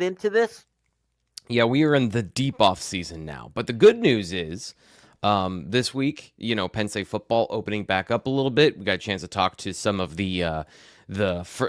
into this? Yeah, we are in the deep off season now. But the good news is this week, Penn State football opening back up a little bit. We got a chance to talk to some of the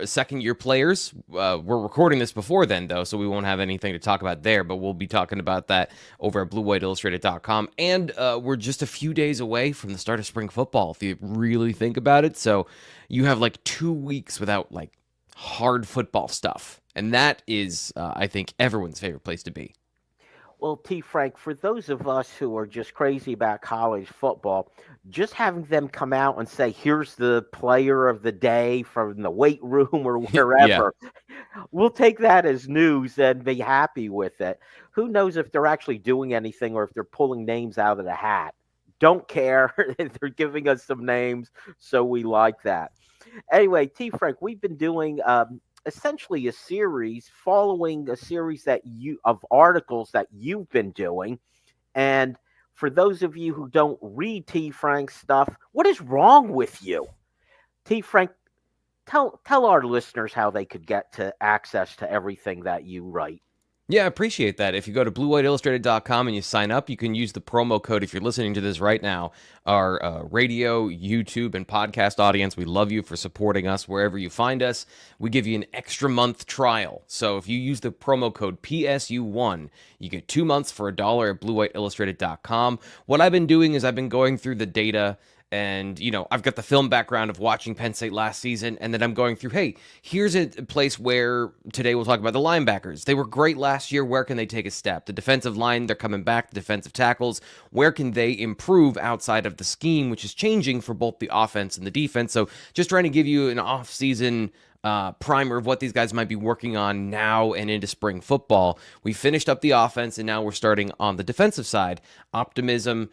second year players. We're recording this before then, though, so we won't have anything to talk about there. But we'll be talking about that over at BlueWhiteIllustrated.com. And we're just a few days away from the start of spring football, if you really think about it. So you have like 2 weeks without like hard football stuff. And that is, I think, everyone's favorite place to be. Well, T. Frank, for those of us who are just crazy about college football, just having them come out and say, here's the player of the day from the weight room or Yeah. wherever, we'll take that as news and be happy with it. Who knows if they're actually doing anything or if they're pulling names out of the hat? Don't care. They're giving us some names, so we like that. Anyway, T. Frank, we've been doing essentially a series following a series that you of articles that you've been doing. And for those of you who don't read T. Frank's stuff, what is wrong with you? T. Frank, tell our listeners how they could get to access to everything that you write. Yeah, I appreciate that. If you go to BlueWhiteIllustrated.com and you sign up, you can use the promo code if you're listening to this right now. Our radio, YouTube, and podcast audience, we love you for supporting us wherever you find us. We give you an extra month trial. So if you use the promo code PSU1, you get 2 months for $1 at BlueWhiteIllustrated.com. What I've been doing is I've been going through the data. And, I've got the film background of watching Penn State last season, and then I'm going through, hey, here's a place where today we'll talk about the linebackers. They were great last year. Where can they take a step? The defensive line, they're coming back. The defensive tackles, where can they improve outside of the scheme, which is changing for both the offense and the defense? So just trying to give you an off-season primer of what these guys might be working on now and into spring football. We finished up the offense, and now we're starting on the defensive side. Optimism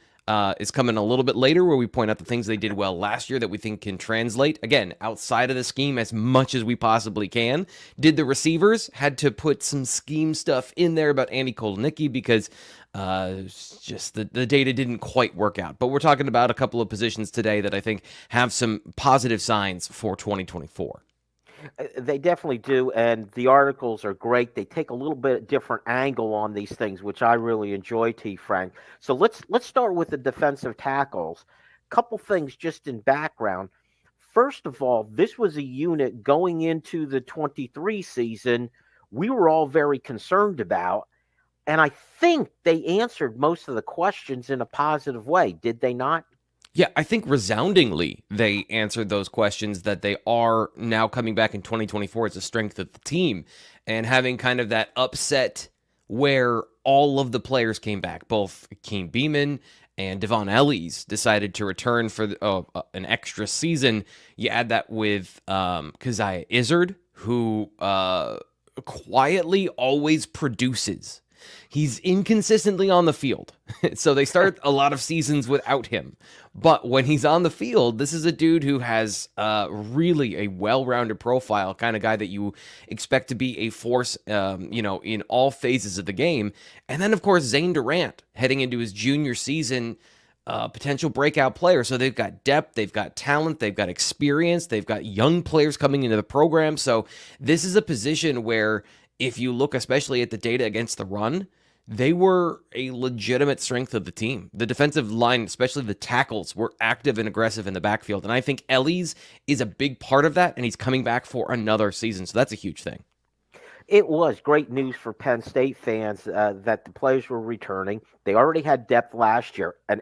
is coming a little bit later, where we point out the things they did well last year that we think can translate, again, outside of the scheme as much as we possibly can. Did the receivers had to put some scheme stuff in there about Andy Kolnicki because just the data didn't quite work out. But we're talking about a couple of positions today that I think have some positive signs for 2024. They definitely do, and the articles are great. They take a little bit different angle on these things, which I really enjoy, T. Frank. So let's start with the defensive tackles. Couple things just in background. First of all, this was a unit going into the 23 season we were all very concerned about, and I think they answered most of the questions in a positive way. Did they not? Yeah, I think resoundingly they answered those questions, that they are now coming back in 2024 as a strength of the team, and having kind of that upset where all of the players came back. Both Keem Beeman and Devon Ellies decided to return for an extra season. You add that with Keziah Izzard, who quietly always produces. He's inconsistently on the field. So they start a lot of seasons without him. But when he's on the field, this is a dude who has really a well-rounded profile, kind of guy that you expect to be a force, in all phases of the game. And then, of course, Zane Durant heading into his junior season, potential breakout player. So they've got depth, they've got talent, they've got experience, they've got young players coming into the program. So this is a position where, if you look especially at the data against the run, they were a legitimate strength of the team. The defensive line, especially the tackles, were active and aggressive in the backfield. And I think Ellies is a big part of that, and he's coming back for another season. So that's a huge thing. It was great news for Penn State fans that the players were returning. They already had depth last year, and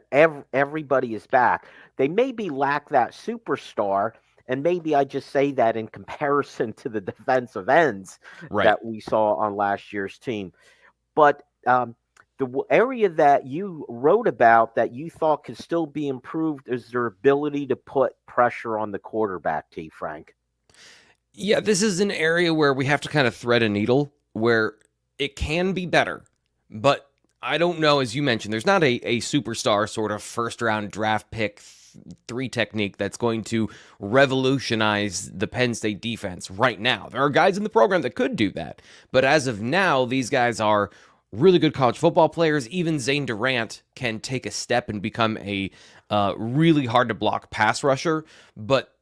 everybody is back. They maybe lack that superstar, and maybe I just say that in comparison to the defensive ends Right. that we saw on last year's team. But the area that you wrote about that you thought could still be improved is their ability to put pressure on the quarterback, T. Frank. Yeah, this is an area where we have to kind of thread a needle, where it can be better. But I don't know, as you mentioned, there's not a superstar sort of first round draft pick three technique that's going to revolutionize the Penn State defense right now. There are guys in the program that could do that. But as of now, these guys are really good college football players. Even Zane Durant can take a step and become a really hard to block pass rusher. But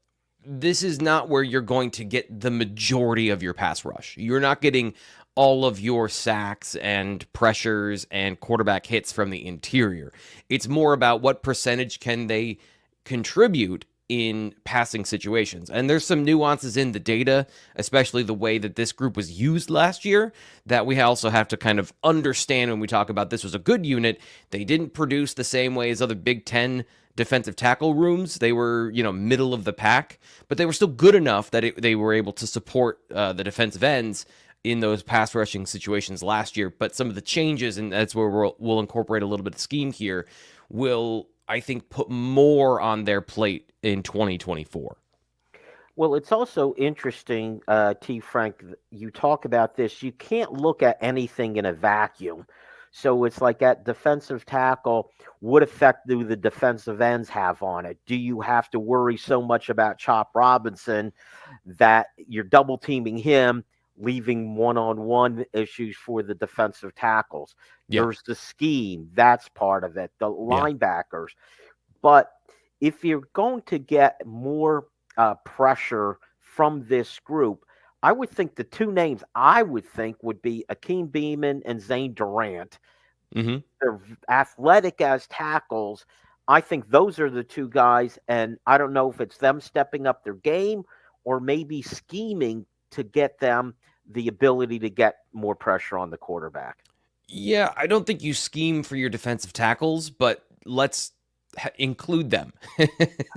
this is not where you're going to get the majority of your pass rush. You're not getting all of your sacks and pressures and quarterback hits from the interior. It's more about what percentage can they contribute in passing situations. And there's some nuances in the data, especially the way that this group was used last year, that we also have to kind of understand when we talk about this was a good unit. They didn't produce the same way as other Big Ten defensive tackle rooms. They were, middle of the pack, but they were still good enough that they were able to support the defensive ends in those pass rushing situations last year. But some of the changes, and that's where we'll incorporate a little bit of scheme here, will, I think, put more on their plate in 2024. Well, it's also interesting, T. Frank, you talk about this. You can't look at anything in a vacuum. So it's like at defensive tackle, what effect do the defensive ends have on it? Do you have to worry so much about Chop Robinson that you're double teaming him, leaving one-on-one issues for the defensive tackles? Yeah. There's the scheme. That's part of it. The Yeah. linebackers. But if you're going to get more pressure from this group, I would think the two names I would think would be Akeem Beamon and Zane Durant. Mm-hmm. They're athletic as tackles. I think those are the two guys, and I don't know if it's them stepping up their game or maybe scheming to get them the ability to get more pressure on the quarterback. Yeah, I don't think you scheme for your defensive tackles, but let's include them.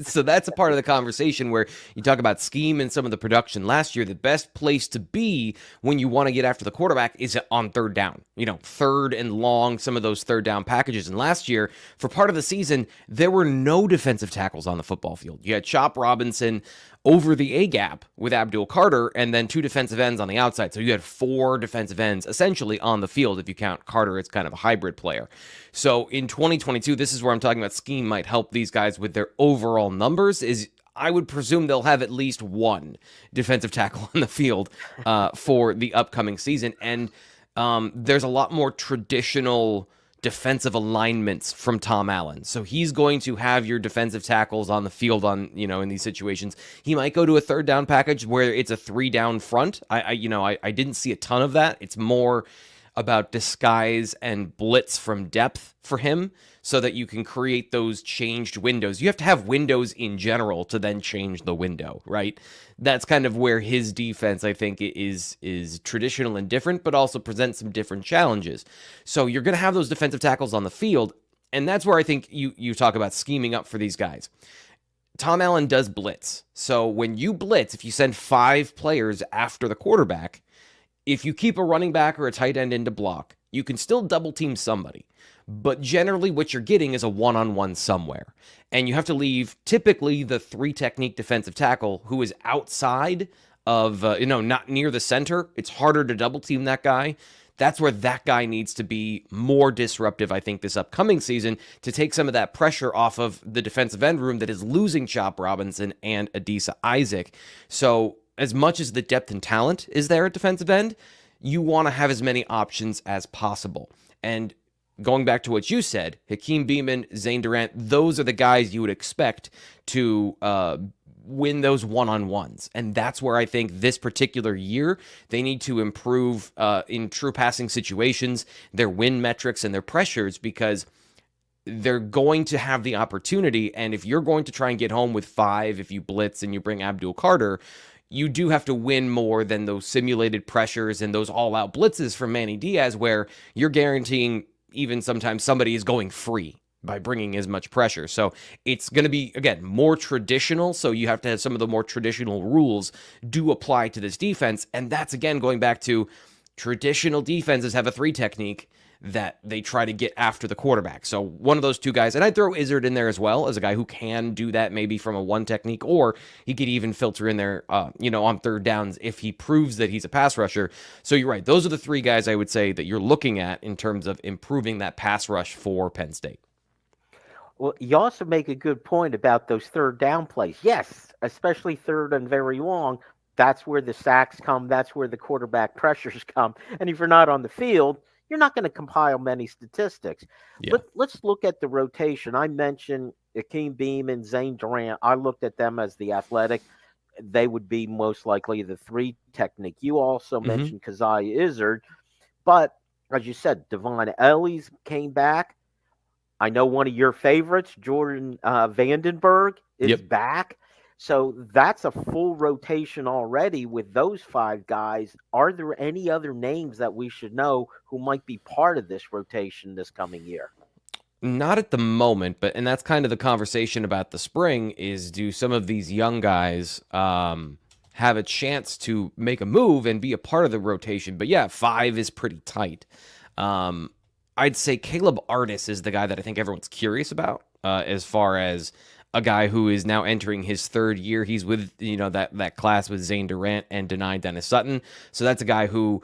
So that's a part of the conversation where you talk about scheme and some of the production last year. The best place to be when you want to get after the quarterback is on third down, third and long, some of those third down packages. And last year, for part of the season, there were no defensive tackles on the football field. You had Chop Robinson over the A-gap with Abdul Carter, and then two defensive ends on the outside. So you had four defensive ends essentially on the field. If you count Carter, it's kind of a hybrid player. So in 2022, this is where I'm talking about scheme might help these guys with their overall numbers, is I would presume they'll have at least one defensive tackle on the field for the upcoming season. And there's a lot more traditional defensive alignments from Tom Allen. So he's going to have your defensive tackles on the field in these situations. He might go to a third down package where it's a 3-down front. I didn't see a ton of that. It's more about disguise and blitz from depth for him so that you can create those changed windows. You have to have windows in general to then change the window, right? That's kind of where his defense, I think, is traditional and different, but also presents some different challenges. So you're going to have those defensive tackles on the field, and that's where I think you talk about scheming up for these guys. Tom Allen does blitz. So when you blitz, if you send 5 players after the quarterback, if you keep a running back or a tight end into block, you can still double team somebody. But generally what you're getting is a one-on-one somewhere. And you have to leave typically the 3-technique defensive tackle who is outside of, not near the center. It's harder to double team that guy. That's where that guy needs to be more disruptive, I think, this upcoming season to take some of that pressure off of the defensive end room that is losing Chop Robinson and Adisa Isaac. So as much as the depth and talent is there at defensive end, you want to have as many options as possible. And going back to what you said, Hakeem Beamon, Zane Durant, those are the guys you would expect to win those one-on-ones. And that's where I think this particular year, they need to improve in true passing situations, their win metrics and their pressures, because they're going to have the opportunity. And if you're going to try and get home with 5, if you blitz and you bring Abdul Carter, you do have to win more than those simulated pressures and those all-out blitzes from Manny Diaz, where you're guaranteeing even sometimes somebody is going free by bringing as much pressure. So it's going to be, again, more traditional. So you have to have some of the more traditional rules do apply to this defense. And that's, again, going back to traditional defenses have a 3 technique that they try to get after the quarterback. So one of those two guys, and I'd throw Izzard in there as well as a guy who can do that maybe from a 1 technique, or he could even filter in there, on third downs if he proves that he's a pass rusher. So you're right. Those are the 3 guys I would say that you're looking at in terms of improving that pass rush for Penn State. Well, you also make a good point about those third down plays. Yes, especially third and very long. That's where the sacks come. That's where the quarterback pressures come. And if you're not on the field, you're not going to compile many statistics. Yeah. Let's look at the rotation. I mentioned Akeem Beamon, Zane Durant. I looked at them as the athletic. They would be most likely the 3 technique. You also mentioned Keziah Izzard, But as you said, Devon Ellis came back. I know one of your favorites, Jordan Vandenberg, is Yep. back. So that's a full rotation already with those five guys. Are there any other names that we should know who might be part of this rotation this coming year? Not at the moment, but and that's kind of the conversation about the spring is do some of these young guys have a chance to make a move and be a part of the rotation? But yeah, five is pretty tight. Um, I'd say Caleb Artis is the guy that I think everyone's curious about as far as a guy who is now entering his third year. He's with that class with Zane Durant and Dennis Sutton. So that's a guy who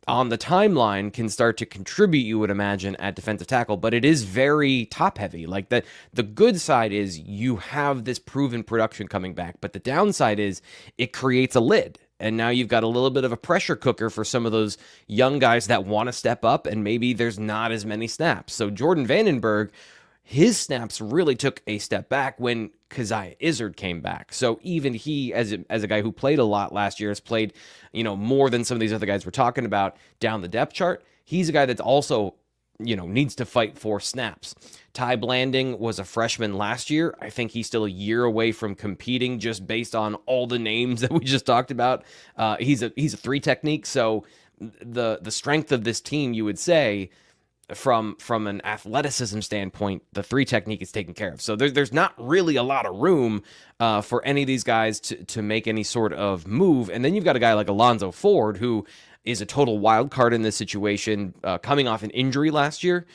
on the timeline can start to contribute, you would imagine, at defensive tackle, but it is very top heavy. Like the good side is you have this proven production coming back, but the downside is it creates a lid. And now you've got a little bit of a pressure cooker for some of those young guys that want to step up, and maybe there's not as many snaps. So Jordan Vandenberg, his snaps really took a step back when Keziah Izzard came back. So even he, as a guy who played a lot last year, has played, more than some of these other guys we're talking about down the depth chart. He's a guy that's also, needs to fight for snaps. Ty Blanding was a freshman last year. I think he's still a year away from competing just based on all the names that we just talked about. He's a 3 technique. So the strength of this team, you would say, from an athleticism standpoint, the 3 technique is taken care of. So there's not really a lot of room for any of these guys to make any sort of move. And then you've got a guy like Alonzo Ford, who is a total wild card in this situation, coming off an injury last year.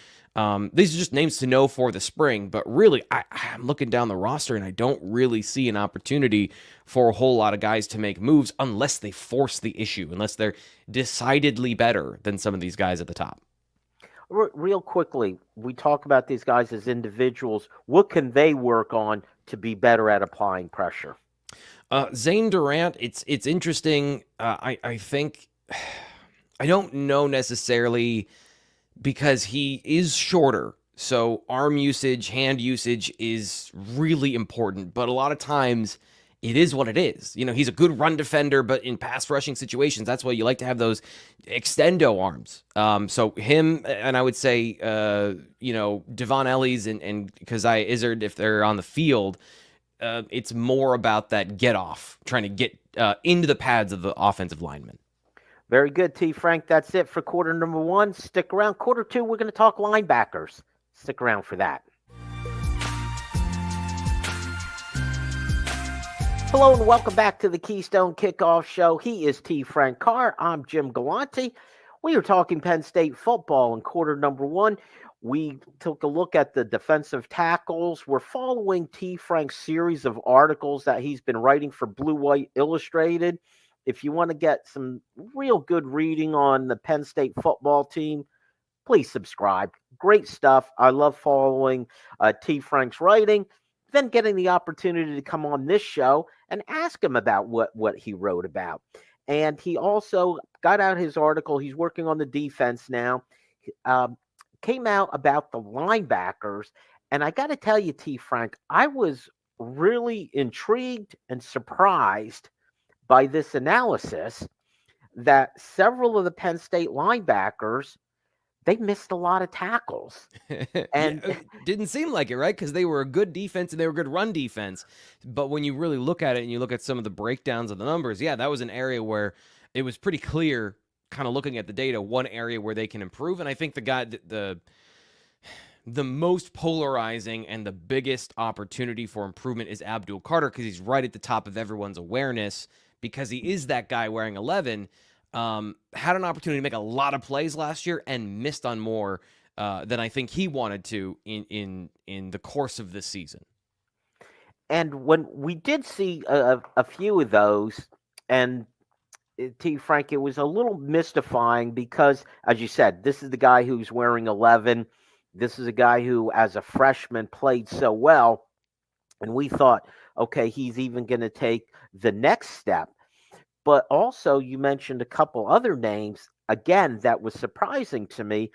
These are just names to know for the spring, but really, I'm looking down the roster and I don't really see an opportunity for a whole lot of guys to make moves unless they force the issue, unless they're decidedly better than some of these guys at the top. Real quickly, we talk about these guys as individuals. What can they work on to be better at applying pressure? Zane Durant, it's interesting. I think I don't know necessarily because he is shorter. So arm usage, hand usage is really important. But a lot of times it is what it is. He's a good run defender, but in pass rushing situations, that's why you like to have those extendo arms. So him, and I would say, Devon Ellis and Keziah Izzard, if they're on the field, it's more about that get off, trying to get into the pads of the offensive lineman. Very good, T. Frank. That's it for quarter number 1. Stick around. Quarter 2, we're going to talk linebackers. Stick around for that. Hello and welcome back to the Keystone Kickoff Show. He is T. Frank Carr. I'm Jim Galante. We are talking Penn State football in quarter number 1. We took a look at the defensive tackles. We're following T. Frank's series of articles that he's been writing for Blue White Illustrated. If you want to get some real good reading on the Penn State football team, please subscribe. Great stuff. I love following T. Frank's writing. Then getting the opportunity to come on this show and ask him about what he wrote about. And he also got out his article. He's working on the defense now. Came out about the linebackers. And I got to tell you, T. Frank, I was really intrigued and surprised by this analysis that several of the Penn State linebackers, they missed a lot of tackles. And yeah, didn't seem like it, right? Because they were a good defense and they were good run defense. But when you really look at it and you look at some of the breakdowns of the numbers, yeah, that was an area where it was pretty clear, kind of looking at the data, one area where they can improve. And I think the most polarizing and the biggest opportunity for improvement is Abdul Carter, because he's right at the top of everyone's awareness, because he is that guy wearing 11. Had an opportunity to make a lot of plays last year and missed on more than I think he wanted to in the course of this season. And when we did see a few of those, and T. Frank, it was a little mystifying because, as you said, this is the guy who's wearing 11. This is a guy who, as a freshman, played so well. And we thought, okay, he's even going to take the next step. But also, you mentioned a couple other names, again, that was surprising to me.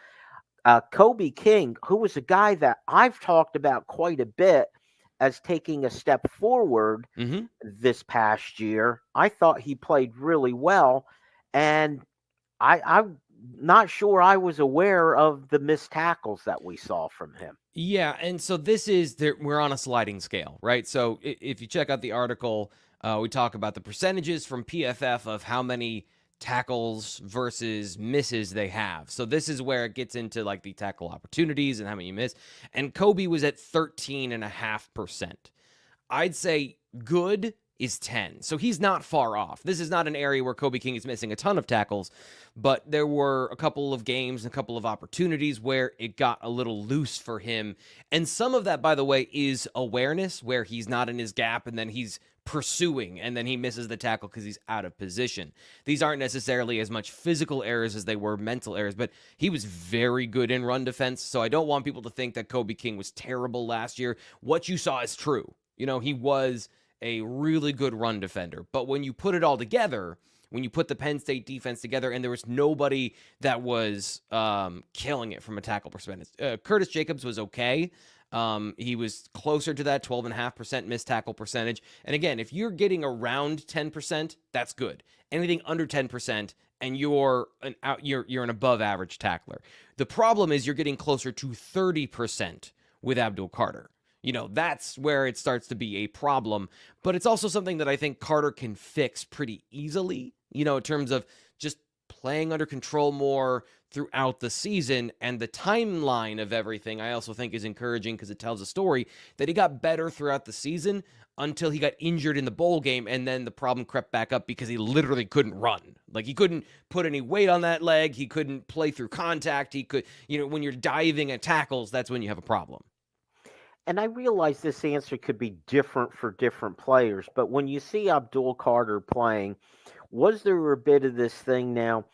Kobe King, who was a guy that I've talked about quite a bit as taking a step forward this past year. I thought he played really well. And I not sure I was aware of the missed tackles that we saw from him. Yeah, and so we're on a sliding scale, right? So if you check out the article, we talk about the percentages from PFF of how many tackles versus misses they have. So this is where it gets into like the tackle opportunities and how many you miss. And Kobe was at 13.5%. I'd say good is 10. So he's not far off. This is not an area where Kobe King is missing a ton of tackles, but there were a couple of games and a couple of opportunities where it got a little loose for him. And some of that, by the way, is awareness, where he's not in his gap and then he's pursuing and then he misses the tackle because he's out of position. These aren't necessarily as much physical errors as they were mental errors, but he was very good in run defense. So I don't want people to think that Kobe King was terrible last year. What you saw is true. You know, he was a really good run defender. But when you put it all together, when you put the Penn State defense together, and there was nobody that was killing it from a tackle percentage. Curtis Jacobs was okay. He was closer to that 12.5% missed tackle percentage. And again, if you're getting around 10%, that's good. Anything under 10%, and you're an above average tackler. The problem is you're getting closer to 30% with Abdul Carter. You know, that's where it starts to be a problem. But it's also something that I think Carter can fix pretty easily, you know, in terms of just playing under control more throughout the season. And the timeline of everything, I also think, is encouraging because it tells a story that he got better throughout the season until he got injured in the bowl game. And then the problem crept back up because he literally couldn't run. Like, he couldn't put any weight on that leg. He couldn't play through contact. He could, you know, when you're diving at tackles, that's when you have a problem. And I realize this answer could be different for different players, but when you see Abdul Carter playing, was there a bit of this thing now,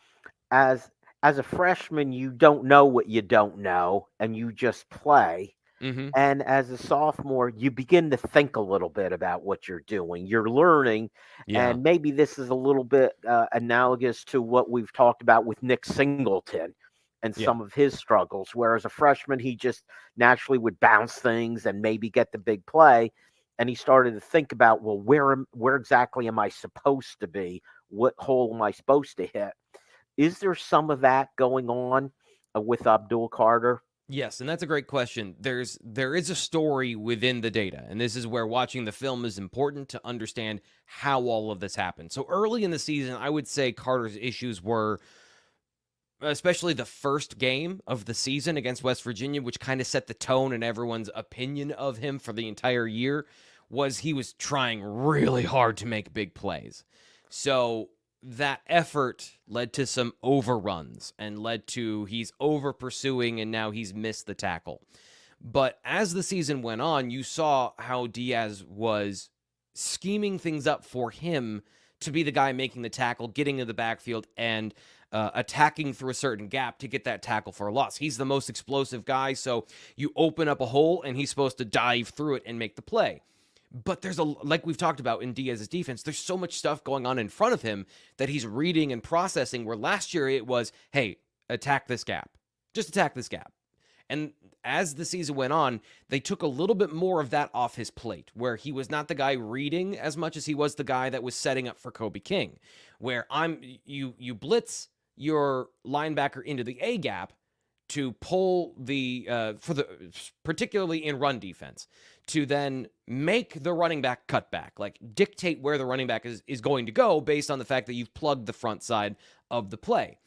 as a freshman, you don't know what you don't know, and you just play. Mm-hmm. And as a sophomore, you begin to think a little bit about what you're doing. You're learning, Yeah. and maybe this is a little bit analogous to what we've talked about with Nick Singleton and Yeah. some of his struggles. Whereas a freshman, he just naturally would bounce things and maybe get the big play. And he started to think about, well, where exactly am I supposed to be? What hole am I supposed to hit? Is there some of that going on with Abdul Carter? Yes, and that's a great question. There is a story within the data, and this is where watching the film is important to understand how all of this happened. So early in the season, I would say Carter's issues were, especially the first game of the season against West Virginia, which kind of set the tone and everyone's opinion of him for the entire year, was he was trying really hard to make big plays. So that effort led to some overruns and led to he's over pursuing and now he's missed the tackle. But as the season went on, you saw how Diaz was scheming things up for him to be the guy making the tackle, getting in the backfield, and attacking through a certain gap to get that tackle for a loss. He's the most explosive guy, so you open up a hole and he's supposed to dive through it and make the play. But like we've talked about in Diaz's defense, there's so much stuff going on in front of him that he's reading and processing, where last year it was, hey, attack this gap. Just attack this gap. And as the season went on, they took a little bit more of that off his plate, where he was not the guy reading as much as he was the guy that was setting up for Kobe King, where you blitz your linebacker into the A gap to pull particularly in run defense, to then make the running back cut back, like dictate where the running back is going to go based on the fact that you've plugged the front side of the play.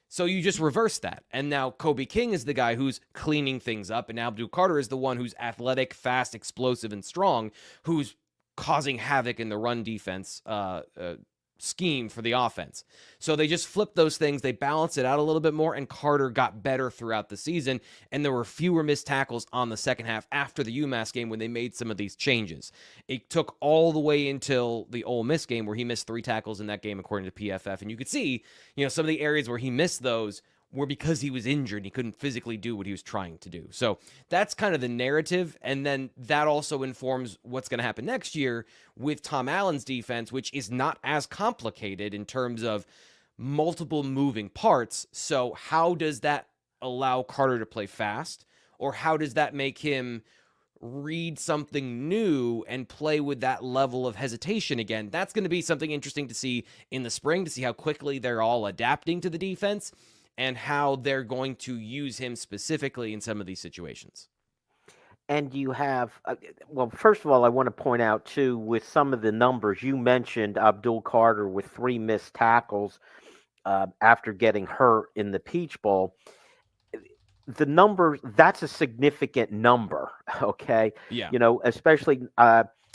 So you just reverse that. And now Kobe King is the guy who's cleaning things up, and Abdul Carter is the one who's athletic, fast, explosive, and strong, who's causing havoc in the run defense scheme for the offense. So they just flipped those things. They balanced it out a little bit more, and Carter got better throughout the season, and there were fewer missed tackles on the second half after the UMass game when they made some of these changes. It took all the way until the Ole Miss game, where he missed 3 tackles in that game according to PFF, and you could see, some of the areas where he missed those were because he was injured and he couldn't physically do what he was trying to do. So that's kind of the narrative. And then that also informs what's going to happen next year with Tom Allen's defense, which is not as complicated in terms of multiple moving parts. So how does that allow Carter to play fast? Or how does that make him read something new and play with that level of hesitation again? That's going to be something interesting to see in the spring, to see how quickly they're all adapting to the defense. and how they're going to use him specifically in some of these situations. And you have, well, first of all, I want to point out, too, with some of the numbers, you mentioned Abdul Carter with 3 missed tackles after getting hurt in the Peach Bowl. The number, that's a significant number, okay? Yeah. Especially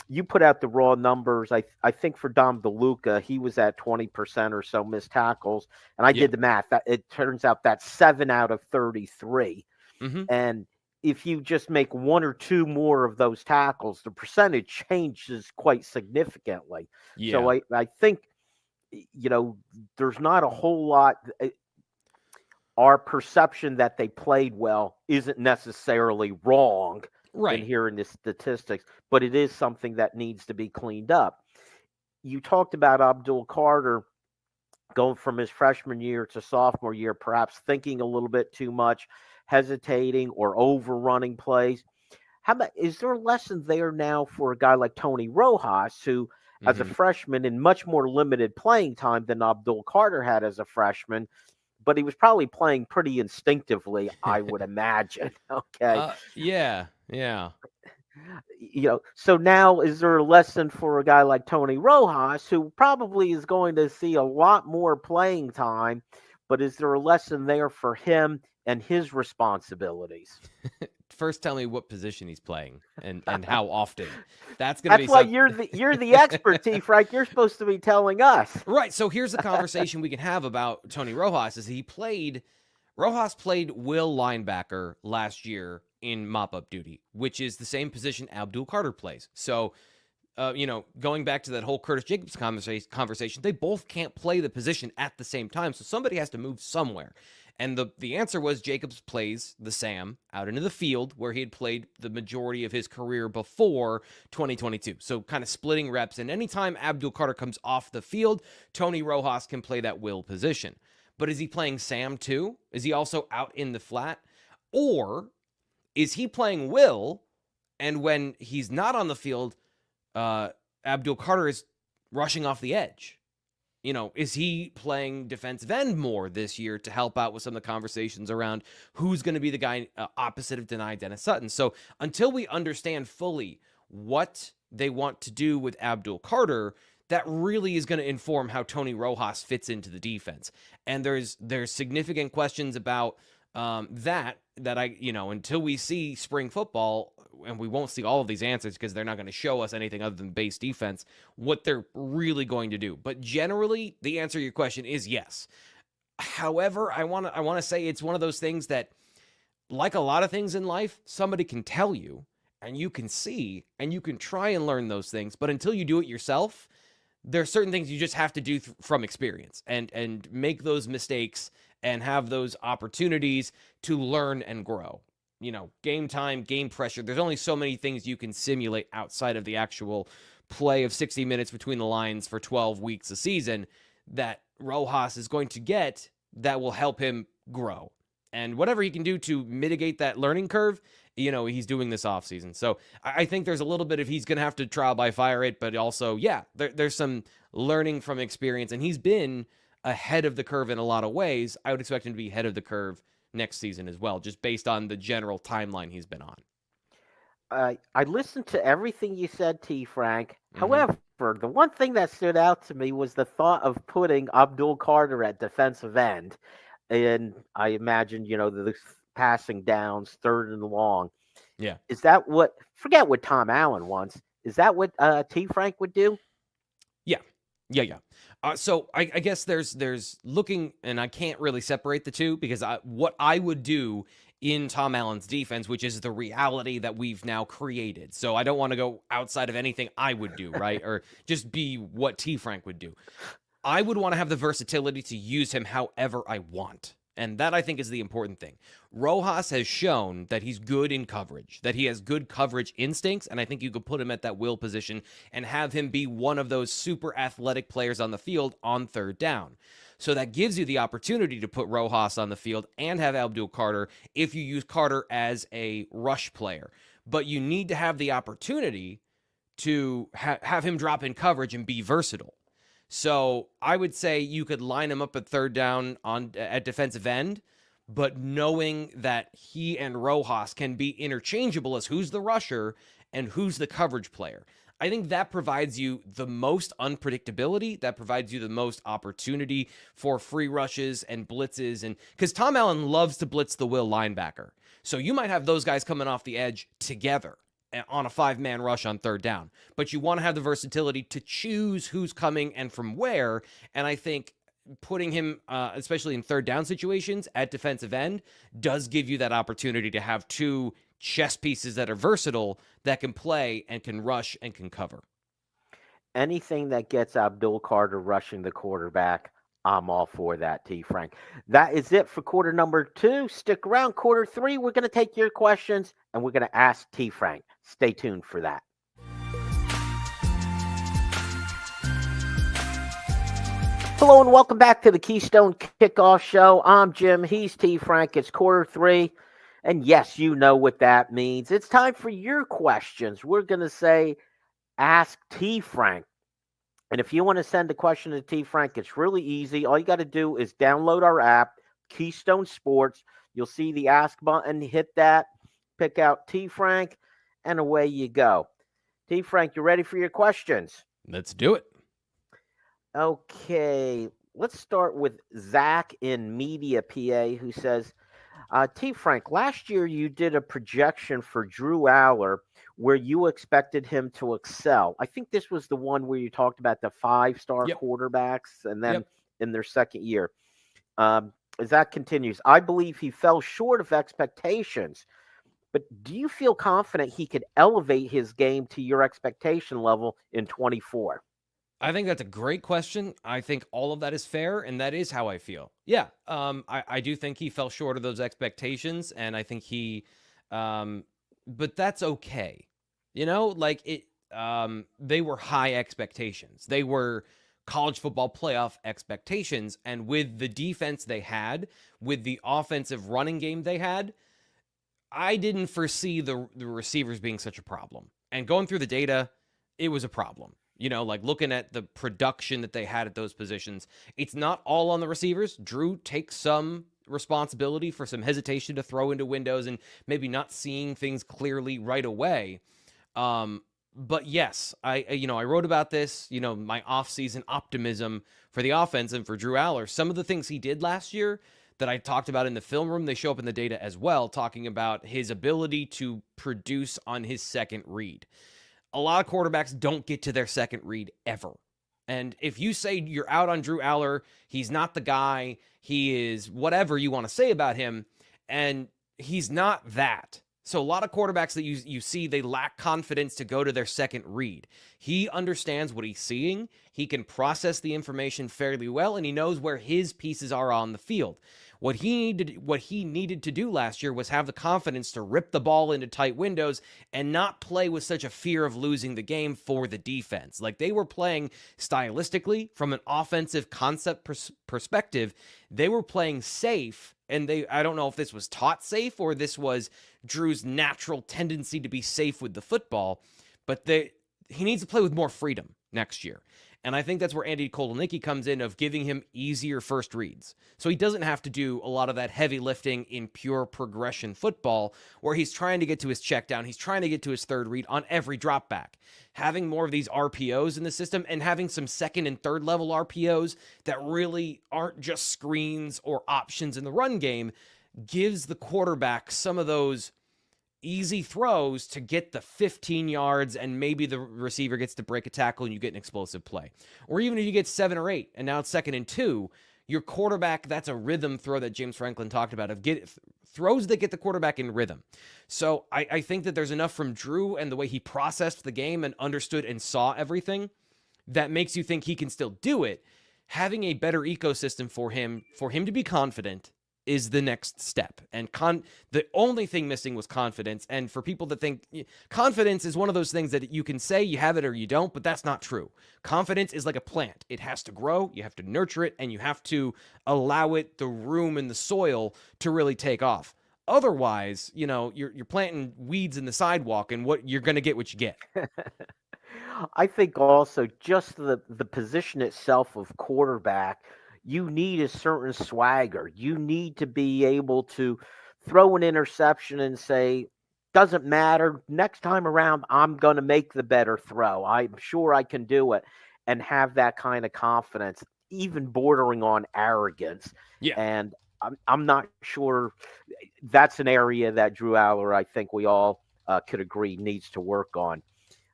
you put out the raw numbers. I think for Dom DeLuca, he was at 20% or so missed tackles. And I did the math. It turns out that's 7 out of 33. Mm-hmm. And if you just make 1 or 2 more of those tackles, the percentage changes quite significantly. Yeah. So I think, there's not a whole lot. Our perception that they played well isn't necessarily wrong in hearing the statistics, but it is something that needs to be cleaned up. You talked about Abdul Carter going from his freshman year to sophomore year, perhaps thinking a little bit too much, hesitating or overrunning plays. Is there a lesson there now for a guy like Tony Rojas, who, as a freshman, in much more limited playing time than Abdul Carter had as a freshman, but he was probably playing pretty instinctively, I would imagine. Okay. Yeah. So now is there a lesson for a guy like Tony Rojas, who probably is going to see a lot more playing time, but is there a lesson there for him and his responsibilities? First, tell me what position he's playing and how often. That's why you're the expert, T. Frank. You're supposed to be telling us. Right. So here's the conversation we can have about Tony Rojas. Rojas played will linebacker last year in mop-up duty, which is the same position Abdul Carter plays. So, going back to that whole Curtis Jacobs conversation, they both can't play the position at the same time. So somebody has to move somewhere. And the answer was Jacobs plays the Sam out into the field where he had played the majority of his career before 2022. So kind of splitting reps. And anytime Abdul Carter comes off the field, Tony Rojas can play that will position. But is he playing Sam too? Is he also out in the flat? Or is he playing will, and when he's not on the field, Abdul Carter is rushing off the edge? Is he playing defensive end more this year to help out with some of the conversations around who's going to be the guy opposite of Dennis Sutton? So until we understand fully what they want to do with Abdul Carter, that really is going to inform how Tony Rojas fits into the defense. And there's significant questions about that I, until we see spring football, and we won't see all of these answers because they're not going to show us anything other than base defense, what they're really going to do. But generally, the answer to your question is yes. However, I want to say it's one of those things that, like a lot of things in life, somebody can tell you, and you can see, and you can try and learn those things. But until you do it yourself, there are certain things you just have to do from experience and make those mistakes and have those opportunities to learn and grow. Game time, game pressure. There's only so many things you can simulate outside of the actual play of 60 minutes between the lines for 12 weeks a season that Rojas is going to get that will help him grow. And whatever he can do to mitigate that learning curve, he's doing this offseason. So I think there's a little bit of he's going to have to trial by fire it, but also, there's some learning from experience. And he's been ahead of the curve in a lot of ways. I would expect him to be ahead of the curve next season as well, just based on the general timeline he's been on. I listened to everything you said, T. Frank. However, the one thing that stood out to me was the thought of putting Abdul Carter at defensive end. And I imagine, the passing downs, 3rd and long. Yeah. Is that forget what Tom Allen wants. Is that what T. Frank would do? Yeah. So I guess there's looking, and I can't really separate the two because what I would do in Tom Allen's defense, which is the reality that we've now created. So I don't want to go outside of anything I would do, right? Or just be what T. Frank would do. I would want to have the versatility to use him however I want. And that, I think, is the important thing. Rojas has shown that he's good in coverage, that he has good coverage instincts, and I think you could put him at that will position and have him be one of those super athletic players on the field on 3rd down. So that gives you the opportunity to put Rojas on the field and have Abdul Carter if you use Carter as a rush player. But you need to have the opportunity to have him drop in coverage and be versatile. So I would say you could line him up at third down at defensive end, but knowing that he and Rojas can be interchangeable as who's the rusher and who's the coverage player. I think that provides you the most unpredictability. That provides you the most opportunity for free rushes and blitzes. And because Tom Allen loves to blitz the will linebacker. So you might have those guys coming off the edge together on a 5-man rush on third down. But you want to have the versatility to choose who's coming and from where. And I think putting him, especially in third down situations at defensive end, does give you that opportunity to have two chess pieces that are versatile, that can play and can rush and can cover. Anything that gets Abdul Carter rushing the quarterback, I'm all for that, T. Frank. That is it for quarter number 2. Stick around. Quarter 3, we're going to take your questions and we're going to ask T. Frank. Stay tuned for that. Hello and welcome back to the Keystone Kickoff Show. I'm Jim. He's T. Frank. It's quarter 3. And yes, you know what that means. It's time for your questions. We're going to say, ask T. Frank. And if you want to send a question to T. Frank, it's really easy. All you got to do is download our app, Keystone Sports. You'll see the ask button. Hit that, pick out T. Frank, and away you go. T. Frank, you ready for your questions? Let's do it. Okay, let's start with Zach in Media, PA, who says, T. Frank, last year you did a projection for Drew Allar where you expected him to excel. I think this was the one where you talked about the 5-star quarterbacks and then in their second year. As that continues, I believe he fell short of expectations, but do you feel confident he could elevate his game to your expectation level in 24? I think that's a great question. I think all of that is fair, and that is how I feel. Yeah, I do think he fell short of those expectations, and I think he, but that's okay. You know, like they were high expectations. They were college football playoff expectations, and with the defense they had, with the offensive running game they had, I didn't foresee the receivers being such a problem. And going through the data, it was a problem. You know, like looking at the production that they had at those positions, it's not all on the receivers. Drew takes some responsibility for some hesitation to throw into windows and maybe not seeing things clearly right away. But yes, I wrote about this, my offseason optimism for the offense and for Drew Allar. Some of the things he did last year that I talked about in the film room, they show up in the data as well, talking about his ability to produce on his second read. A lot of quarterbacks don't get to their second read ever. And if you say you're out on Drew Allar, he's not the guy, he is whatever you want to say about him, and he's not that. So a lot of quarterbacks that you see, they lack confidence to go to their second read. He understands what he's seeing, he can process the information fairly well, and he knows where his pieces are on the field. What he needed to do last year was have the confidence to rip the ball into tight windows and not play with such a fear of losing the game for the defense. Like they were playing stylistically from an offensive concept perspective. They were playing safe, and I don't know if this was taught safe or this was Drew's natural tendency to be safe with the football, but he needs to play with more freedom next year. And I think that's where Andy Kotelnicki comes in, of giving him easier first reads. So he doesn't have to do a lot of that heavy lifting in pure progression football, where he's trying to get to his check down. He's trying to get to his third read on every drop back. Having more of these RPOs in the system and having some second and third level RPOs that really aren't just screens or options in the run game gives the quarterback some of those easy throws to get the 15 yards, and maybe the receiver gets to break a tackle and you get an explosive play. Or even if you get 7 or 8 and now it's 2nd and 2, your quarterback, that's a rhythm throw that James Franklin talked about, of throws that get the quarterback in rhythm. So I think that there's enough from Drew and the way he processed the game and understood and saw everything that makes you think he can still do it. Having a better ecosystem for him to be confident is the next step. And the only thing missing was confidence. And for people that think confidence is one of those things that you can say you have it or you don't, but that's not true. Confidence is like a plant. It has to grow, you have to nurture it, and you have to allow it the room in the soil to really take off. Otherwise, you're planting weeds in the sidewalk, and you're going to get what you get. I think also just the position itself of quarterback, you need a certain swagger. You need to be able to throw an interception and say, doesn't matter. Next time around, I'm going to make the better throw. I'm sure I can do it, and have that kind of confidence, even bordering on arrogance. Yeah. And I'm not sure that's an area that Drew Aller, I think we all could agree, needs to work on.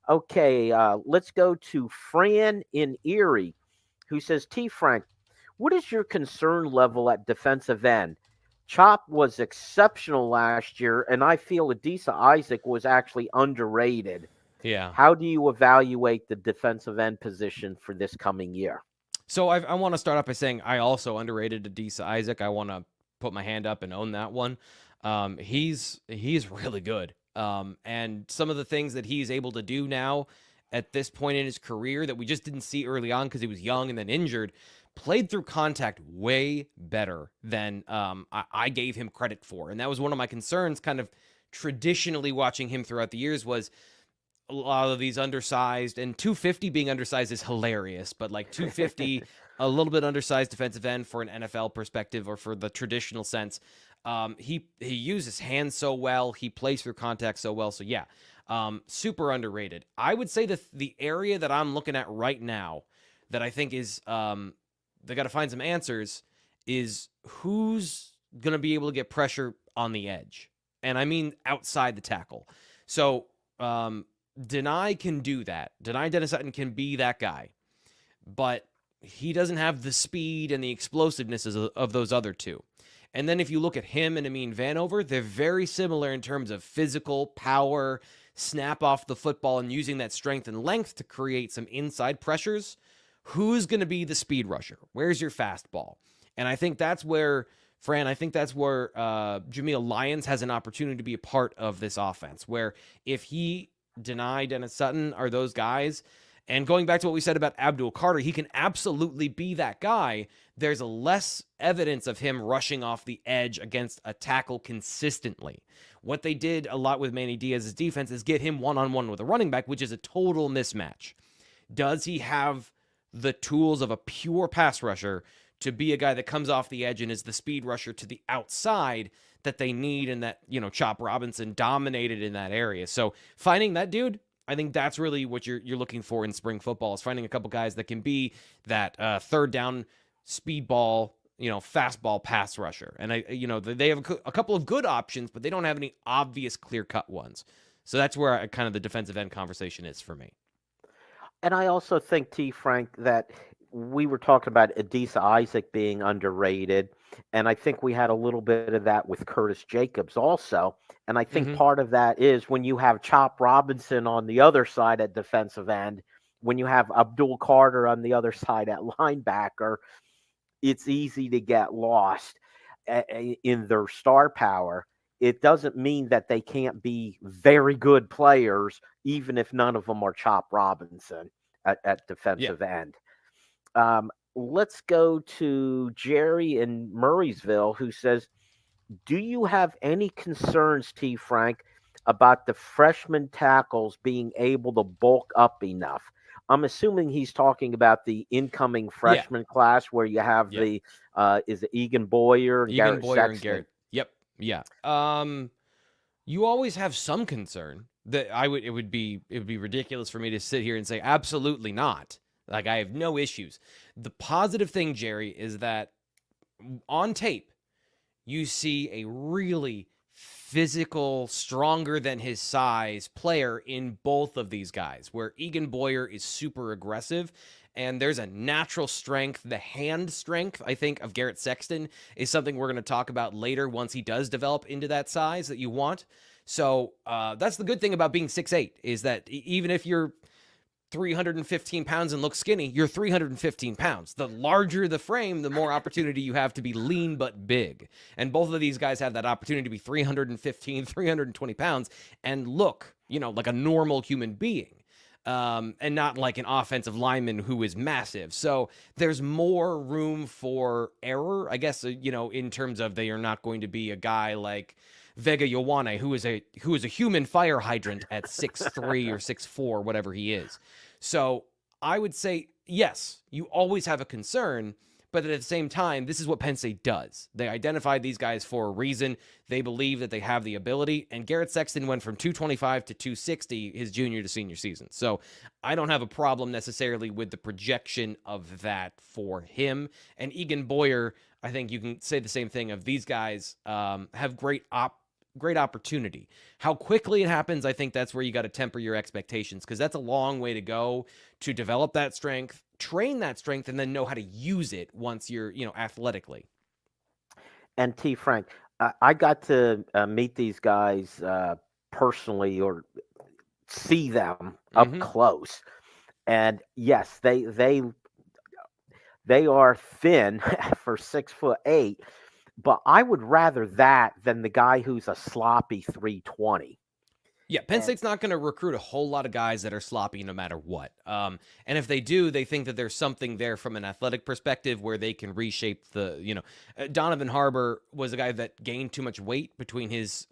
Okay, let's go to Fran in Erie, who says, T. Frank, what is your concern level at defensive end? Chop was exceptional last year, and I feel Adisa Isaac was actually underrated. Yeah. How do you evaluate the defensive end position for this coming year? So I want to start off by saying I also underrated Adisa Isaac. I want to put my hand up and own that one. He's really good. And some of the things that he's able to do now at this point in his career that we just didn't see early on because he was young and then injured, played through contact way better than I gave him credit for. And that was one of my concerns kind of traditionally watching him throughout the years was a lot of these undersized, and 250 being undersized is hilarious, but like 250, a little bit undersized defensive end for an NFL perspective or for the traditional sense. He uses hands so well. He plays through contact so well. So yeah, super underrated. I would say that the area that I'm looking at right now that I think is they got to find some answers is who's going to be able to get pressure on the edge. And I mean outside the tackle. So Denai can do that. Denai Dennis Sutton can be that guy. But he doesn't have the speed and the explosiveness of those other two. And then if you look at him and Amin Vanover, they're very similar in terms of physical, power, snap off the football, and using that strength and length to create some inside pressures. Who's going to be the speed rusher? Where's your fastball? And I think that's where, Fran, Jameel Lyons has an opportunity to be a part of this offense, where if he, Dennis Sutton are those guys, and going back to what we said about Abdul Carter, he can absolutely be that guy. There's less evidence of him rushing off the edge against a tackle consistently. What they did a lot with Manny Diaz's defense is get him one-on-one with a running back, which is a total mismatch. Does he have the tools of a pure pass rusher to be a guy that comes off the edge and is the speed rusher to the outside that they need, and that, Chop Robinson dominated in that area? So finding that dude, I think that's really what you're looking for in spring football, is finding a couple guys that can be that third down speed ball, fastball pass rusher. And they have a couple of good options, but they don't have any obvious clear-cut ones. So that's where kind of the defensive end conversation is for me. And I also think, T. Frank, that we were talking about Adisa Isaac being underrated, and I think we had a little bit of that with Curtis Jacobs also. And I think part of that is when you have Chop Robinson on the other side at defensive end, when you have Abdul Carter on the other side at linebacker, it's easy to get lost in their star power. It doesn't mean that they can't be very good players, even if none of them are Chop Robinson at defensive end. Let's go to Jerry in Murraysville, who says, do you have any concerns, T. Frank, about the freshman tackles being able to bulk up enough? I'm assuming he's talking about the incoming freshman class where you have the is it Egan Boyer and Garrett Sexton? Yep. Yeah. You always have some concern that it would be ridiculous for me to sit here and say absolutely not. Like, I have no issues. The positive thing, Jerry, is that on tape, you see a really physical, stronger than his size player in both of these guys, where Egan Boyer is super aggressive, and there's a natural strength. The hand strength, I think, of Garrett Sexton is something we're going to talk about later once he does develop into that size that you want. So that's the good thing about being 6'8", is that even if you're 315 pounds and look skinny, you're 315 pounds. The larger the frame, the more opportunity you have to be lean but big. And both of these guys have that opportunity to be 315, 320 pounds and look, like a normal human being. And not like an offensive lineman who is massive. So there's more room for error, I guess, in terms of they are not going to be a guy like Vega Ioane, who is a human fire hydrant at 6'3" or 6'4", whatever he is. So I would say, yes, you always have a concern, but at the same time, this is what Penn State does. They identified these guys for a reason. They believe that they have the ability. And Garrett Sexton went from 225 to 260 his junior to senior season. So I don't have a problem necessarily with the projection of that for him. And Egan Boyer, I think you can say the same thing of these guys have great opportunity. How quickly it happens, I think that's where you got to temper your expectations, because that's a long way to go to develop that strength, train that strength, and then know how to use it once you're, athletically. And T. Frank, I got to meet these guys personally, or see them up close. And yes, they are thin for 6'8", but I would rather that than the guy who's a sloppy 320. Yeah, Penn State's not going to recruit a whole lot of guys that are sloppy no matter what. And if they do, they think that there's something there from an athletic perspective where they can reshape Donovan Harbor was a guy that gained too much weight between his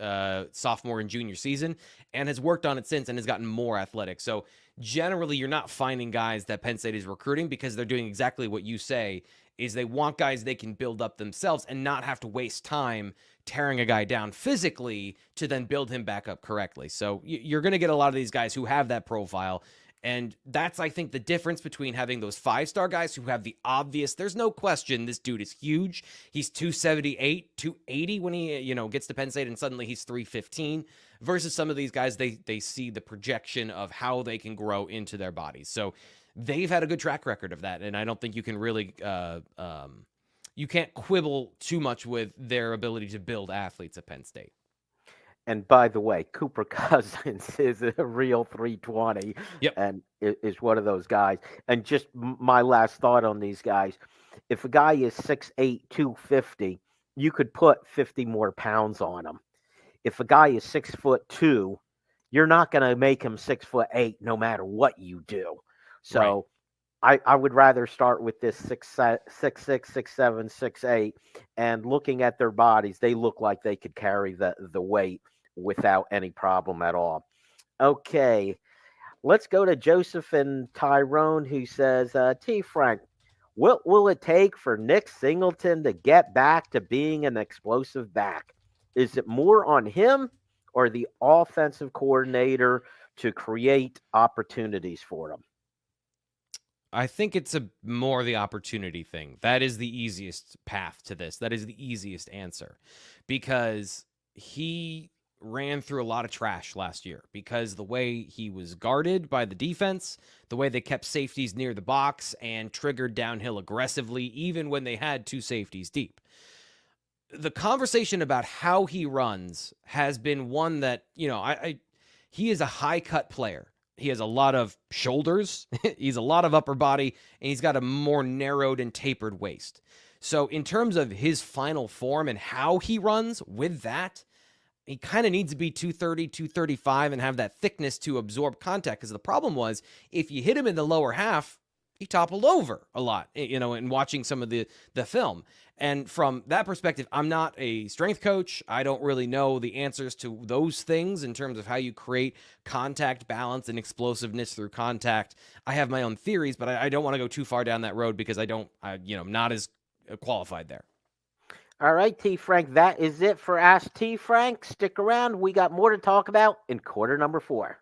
sophomore and junior season and has worked on it since and has gotten more athletic. So generally, you're not finding guys that Penn State is recruiting because they're doing exactly what you say, is they want guys they can build up themselves and not have to waste time tearing a guy down physically to then build him back up correctly. So you're going to get a lot of these guys who have that profile. And that's, I think, the difference between having those 5-star guys who have the obvious, there's no question this dude is huge. He's 278, 280 when he, gets to Penn State, and suddenly he's 315, versus some of these guys, they see the projection of how they can grow into their bodies. So they've had a good track record of that. And I don't think you can really, you can't quibble too much with their ability to build athletes at Penn State. And by the way, Cooper Cousins is a real 320, and is one of those guys. And just my last thought on these guys, if a guy is 6'8", 250, you could put 50 more pounds on him. If a guy is 6'2", you're not going to make him 6'8" no matter what you do. So I would rather start with this 6'6", 6'7", 6'8", and looking at their bodies, they look like they could carry the weight without any problem at all. Okay, let's go to Joseph and Tyrone, who says, T. Frank, what will it take for Nick Singleton to get back to being an explosive back? Is it more on him or the offensive coordinator to create opportunities for him? I think it's more the opportunity thing. That is the easiest path to this. That is the easiest answer, because he ran through a lot of trash last year because the way he was guarded by the defense, the way they kept safeties near the box and triggered downhill aggressively, even when they had 2 safeties deep. The conversation about how he runs has been one that, he is a high cut player. He has a lot of shoulders, he's a lot of upper body, and he's got a more narrowed and tapered waist. So in terms of his final form and how he runs with that, he kind of needs to be 230, 235 and have that thickness to absorb contact, because the problem was if you hit him in the lower half, he toppled over a lot, in watching some of the film. And from that perspective, I'm not a strength coach. I don't really know the answers to those things in terms of how you create contact balance and explosiveness through contact. I have my own theories, but I don't want to go too far down that road because I'm not as qualified there. All right, T. Frank, that is it for Ask T. Frank. Stick around. We got more to talk about in quarter number 4.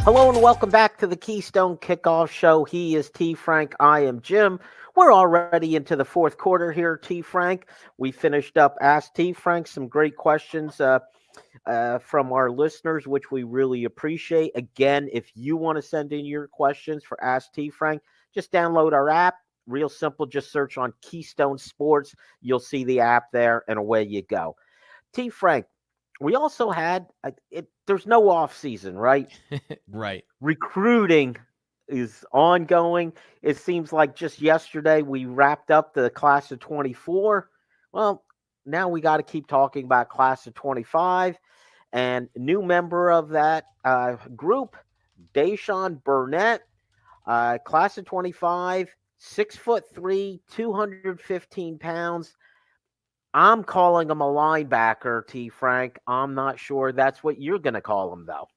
Hello and welcome back to the Keystone Kickoff Show. He is T. Frank. I am Jim. We're already into the 4th quarter here, T. Frank. We finished up Ask T. Frank. Some great questions from our listeners, which we really appreciate. Again, if you want to send in your questions for Ask T. Frank, just download our app. Real simple. Just search on Keystone Sports. You'll see the app there, and away you go. T. Frank, we also had there's no off season, right? Right. Recruiting is ongoing. It seems like just yesterday we wrapped up the class of 24. Well, now we got to keep talking about class of 25, and new member of that group, Deshawn Burnet, class of 25, 6'3", 215 pounds. I'm calling him a linebacker, T. Frank. I'm not sure that's what you're going to call him, though.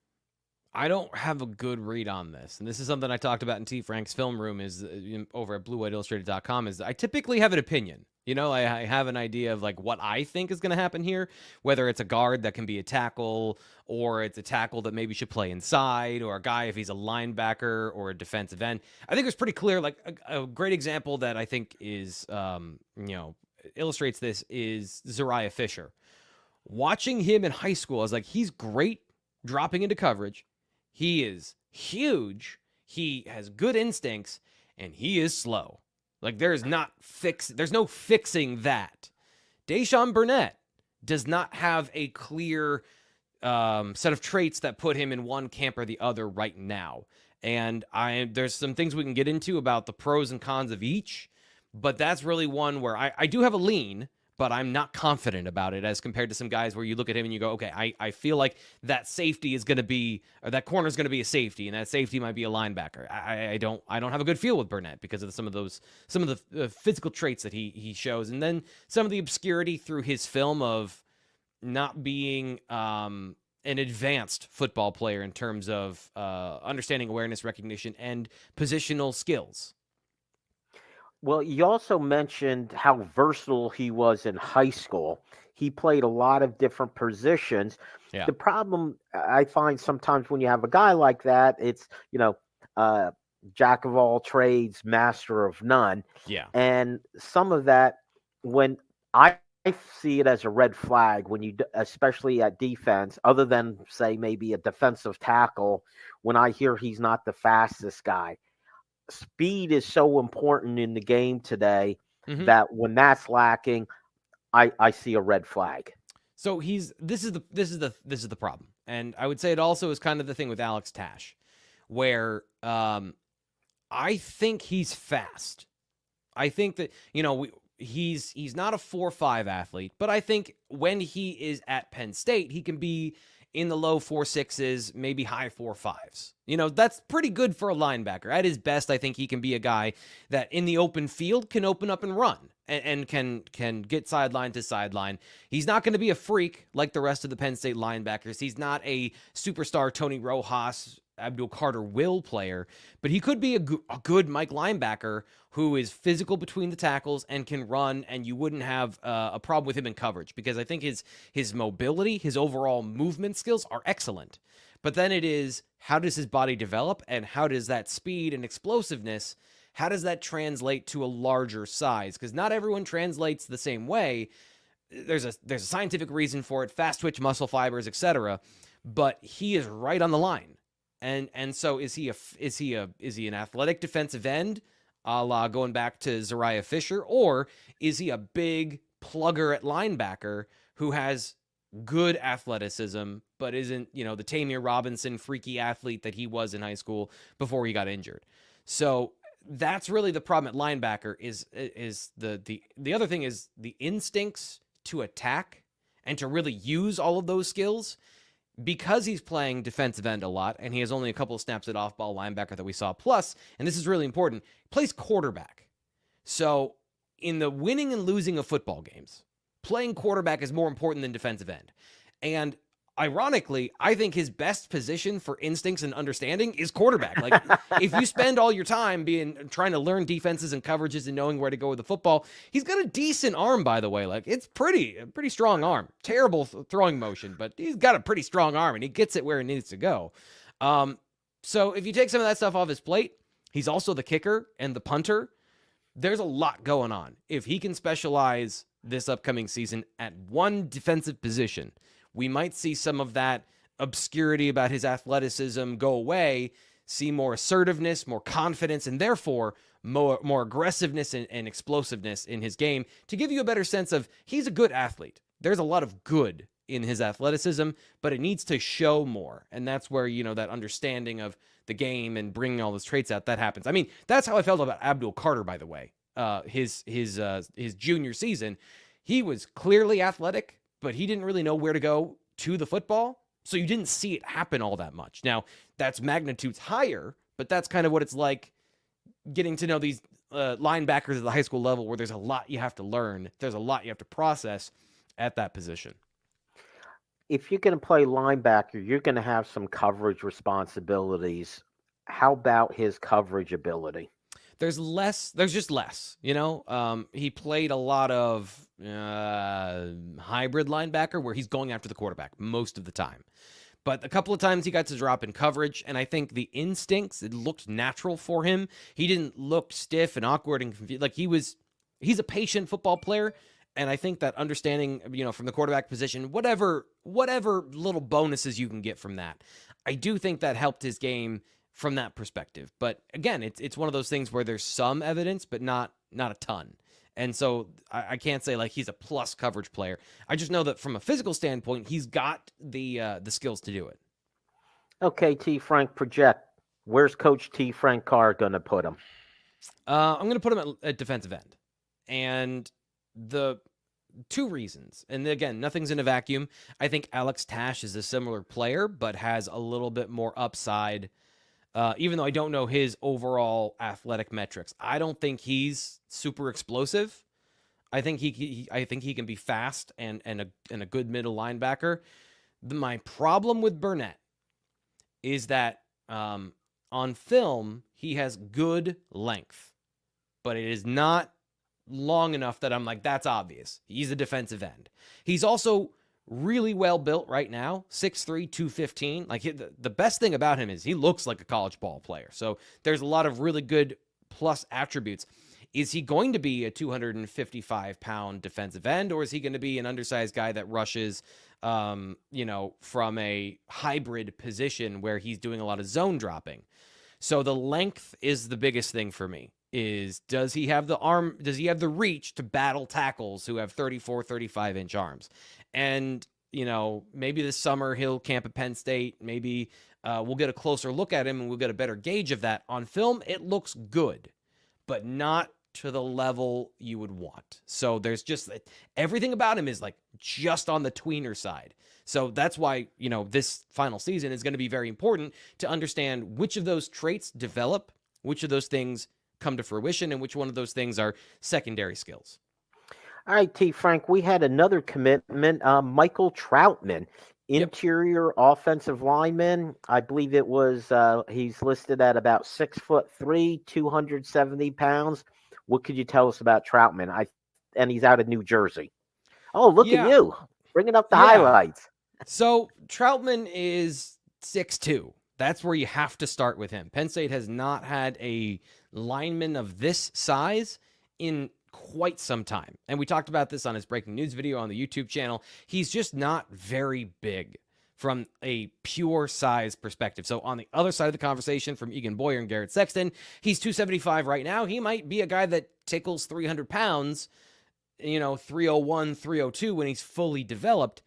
I don't have a good read on this. And this is something I talked about in T. Frank's film room over at BWIillustrated.com is I typically have an opinion. I have an idea of like what I think is going to happen here, whether it's a guard that can be a tackle or it's a tackle that maybe should play inside or a guy if he's a linebacker or a defensive end. I think it's pretty clear. Like a great example that I think is, illustrates this is Zariah Fisher. Watching him in high school, I was like, he's great dropping into coverage. He is huge. He has good instincts, and he is slow. Like there's no fixing that. Deshawn Burnet does not have a clear set of traits that put him in one camp or the other right now. And there's some things we can get into about the pros and cons of each, but that's really one where I do have a lean, but I'm not confident about it as compared to some guys where you look at him and you go, okay, I feel like that safety is going to be, or that corner is going to be a safety, and that safety might be a linebacker. I don't have a good feel with Burnet because of some of the physical traits that he shows, and then some of the obscurity through his film of not being an advanced football player in terms of understanding awareness, recognition, and positional skills. Well, you also mentioned how versatile he was in high school. He played a lot of different positions. Yeah. The problem I find sometimes when you have a guy like that, it's, jack of all trades, master of none. Yeah. And some of that, when I see it as a red flag, when you, especially at defense, other than say maybe a defensive tackle, when I hear he's not the fastest guy. Speed is so important in the game today that when that's lacking, I see a red flag. So this is the problem, and I would say it also is kind of the thing with Alex Tash, where I think he's fast. I think that he's not a 4.5 athlete, but I think when he is at Penn State, he can be in the low 4.6s, maybe high 4.5s. That's pretty good for a linebacker. At his best, I think he can be a guy that in the open field can open up and run and can get sideline to sideline. He's not going to be a freak like the rest of the Penn State linebackers. He's not a superstar Tony Rojas, Abdul Carter will player, but he could be a good Mike linebacker who is physical between the tackles and can run, and you wouldn't have a problem with him in coverage because I think his mobility, his overall movement skills are excellent. But then it is, how does his body develop, and how does that speed and explosiveness, how does that translate to a larger size? Because not everyone translates the same way. There's a scientific reason for it, fast twitch muscle fibers, etc. But he is right on the line. And so is he an athletic defensive end, a la going back to Zariah Fisher, or is he a big plugger at linebacker who has good athleticism but isn't, the Tamir Robinson freaky athlete that he was in high school before he got injured? So that's really the problem at linebacker is the other thing is the instincts to attack and to really use all of those skills. Because he's playing defensive end a lot, and he has only a couple of snaps at off-ball linebacker that we saw. Plus, and this is really important, he plays quarterback. So, in the winning and losing of football games, playing quarterback is more important than defensive end. And ironically, I think his best position for instincts and understanding is quarterback. Like, if you spend all your time trying to learn defenses and coverages and knowing where to go with the football, he's got a decent arm, by the way. Like, it's a pretty strong arm. Terrible throwing motion, but he's got a pretty strong arm, and he gets it where it needs to go. So if you take some of that stuff off his plate, he's also the kicker and the punter. There's a lot going on. If he can specialize this upcoming season at one defensive position, we might see some of that obscurity about his athleticism go away, see more assertiveness, more confidence, and therefore more aggressiveness and explosiveness in his game to give you a better sense of he's a good athlete. There's a lot of good in his athleticism, but it needs to show more. And that's where, that understanding of the game and bringing all those traits out, that happens. I mean, that's how I felt about Abdul Carter, by the way. His junior season, he was clearly athletic, but he didn't really know where to go to the football, so you didn't see it happen all that much. Now, that's magnitudes higher, but that's kind of what it's like getting to know these linebackers at the high school level where there's a lot you have to learn. There's a lot you have to process at that position. If you're going to play linebacker, you're going to have some coverage responsibilities. How about his coverage ability? There's just less, he played a lot of hybrid linebacker where he's going after the quarterback most of the time. But a couple of times he got to drop in coverage, and I think the instincts, it looked natural for him. He didn't look stiff and awkward and confused. Like he's a patient football player, and I think that understanding, from the quarterback position, whatever little bonuses you can get from that, I do think that helped his game from that perspective. But again, it's one of those things where there's some evidence, but not a ton. And so I can't say like he's a plus coverage player. I just know that from a physical standpoint, he's got the skills to do it. Okay, T. Frank, project. Where's Coach T. Frank Carr going to put him? I'm going to put him at defensive end. And the two reasons, and again, nothing's in a vacuum. I think Alex Tash is a similar player, but has a little bit more upside. Even though I don't know his overall athletic metrics, I don't think he's super explosive. I think he can be fast and a good middle linebacker. My problem with Burnet is that on film he has good length, but it is not long enough that I'm like, that's obvious. He's a defensive end. He's also really well built right now, 6'3", 215. Like the best thing about him is he looks like a college ball player. So there's a lot of really good plus attributes. Is he going to be a 255-pound defensive end, or is he going to be an undersized guy that rushes, from a hybrid position where he's doing a lot of zone dropping? So the length is the biggest thing for me. Does he have the arm? Does he have the reach to battle tackles who have 34, 35-inch arms? And, maybe this summer he'll camp at Penn State. Maybe we'll get a closer look at him and we'll get a better gauge of that. On film, it looks good, but not to the level you would want. So there's just everything about him is like just on the tweener side. So that's why, this final season is going to be very important to understand which of those traits develop, which of those things come to fruition, and which one of those things are secondary skills. All right, T. Frank, we had another commitment, Michael Troutman, interior offensive lineman. I believe it was, he's listed at about 6'3", 270 pounds. What could you tell us about Troutman? And he's out of New Jersey. Oh, look at you, bringing up the highlights. So Troutman is 6'2". That's where you have to start with him. Penn State has not had a lineman of this size in quite some time. And we talked about this on his breaking news video on the YouTube channel. He's just not very big from a pure size perspective. So on the other side of the conversation from Egan Boyer and Garrett Sexton, he's 275 right now. He might be a guy that tickles 300 pounds, 301, 302 when he's fully developed.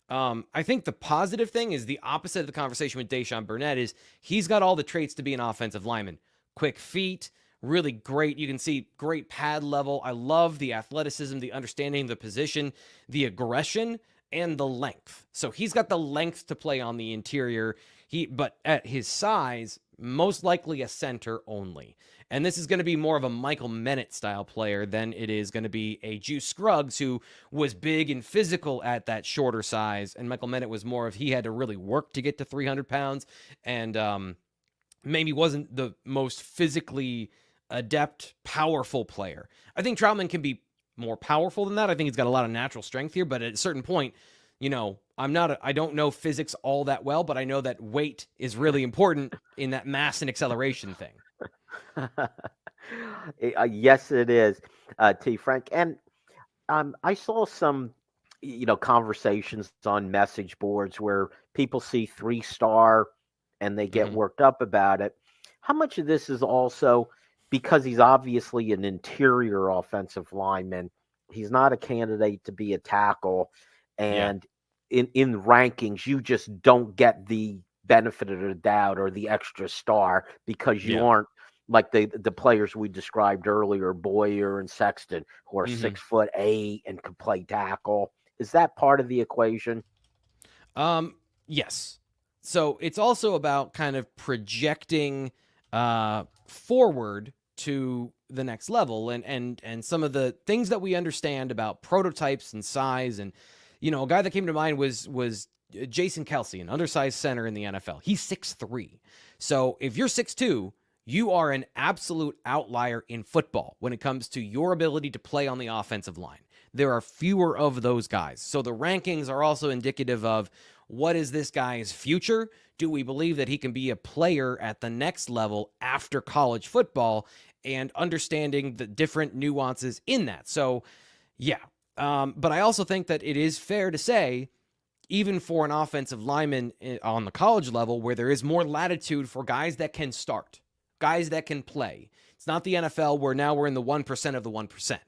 I think the positive thing is the opposite of the conversation with Deshawn Burnet is he's got all the traits to be an offensive lineman. Quick feet, really great. You can see great pad level. I love the athleticism, the understanding of the position, the aggression, and the length. So he's got the length to play on the interior. But at his size, most likely a center only. And this is going to be more of a Michael Menet style player than it is going to be a Juice Scruggs, who was big and physical at that shorter size. And Michael Menet was more of he had to really work to get to 300 pounds and maybe wasn't the most physically adept, powerful player. I think Troutman can be more powerful than that. I think he's got a lot of natural strength here, but at a certain point, I don't know physics all that well, but I know that weight is really important in that mass and acceleration thing. Yes, it is, T. Frank. And I saw some, conversations on message boards where people see 3-star and they get worked up about it. How much of this is also because he's obviously an interior offensive lineman? He's not a candidate to be a tackle. And in rankings, you just don't get the benefit of the doubt or the extra star because you aren't like the players we described earlier, Boyer and Sexton, who are 6'8" and can play tackle. Is that part of the equation? Yes. So it's also about kind of projecting forward to the next level, and some of the things that we understand about prototypes and size. And a guy that came to mind was Jason Kelsey, an undersized center in the NFL. He's 6'3". So if you're 6'2", you are an absolute outlier in football when it comes to your ability to play on the offensive line. There are fewer of those guys. So the rankings are also indicative of what is this guy's future? Do we believe that he can be a player at the next level after college football, and understanding the different nuances in that? So, yeah. But I also think that it is fair to say, even for an offensive lineman on the college level, where there is more latitude for guys that can start, guys that can play. It's not the NFL where now we're in the 1% of the 1%.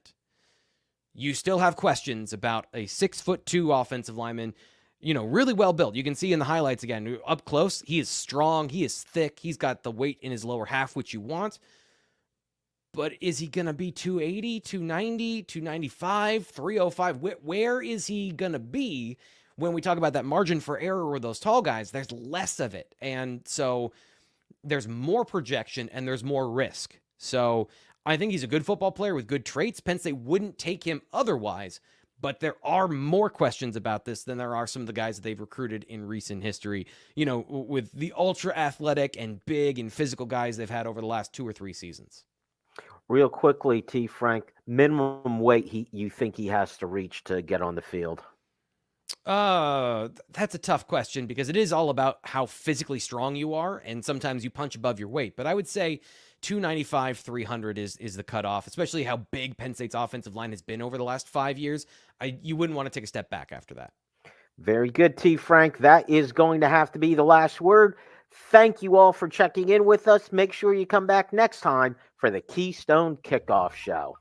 You still have questions about a 6'2" offensive lineman, really well built. You can see in the highlights again, up close, he is strong, he is thick, he's got the weight in his lower half, which you want. But is he going to be 280, 290, 295, 305? Where is he going to be when we talk about that margin for error with those tall guys? There's less of it. And so there's more projection and there's more risk. So I think he's a good football player with good traits. Penn State wouldn't take him otherwise, but there are more questions about this than there are some of the guys that they've recruited in recent history, with the ultra athletic and big and physical guys they've had over the last 2 or 3 seasons. Real quickly, T. Frank, minimum weight you think he has to reach to get on the field? That's a tough question because it is all about how physically strong you are, and sometimes you punch above your weight. But I would say 295, 300 is the cutoff, especially how big Penn State's offensive line has been over the last 5 years. You wouldn't want to take a step back after that. Very good, T. Frank. That is going to have to be the last word. Thank you all for checking in with us. Make sure you come back next time for the Keystone Kickoff Show.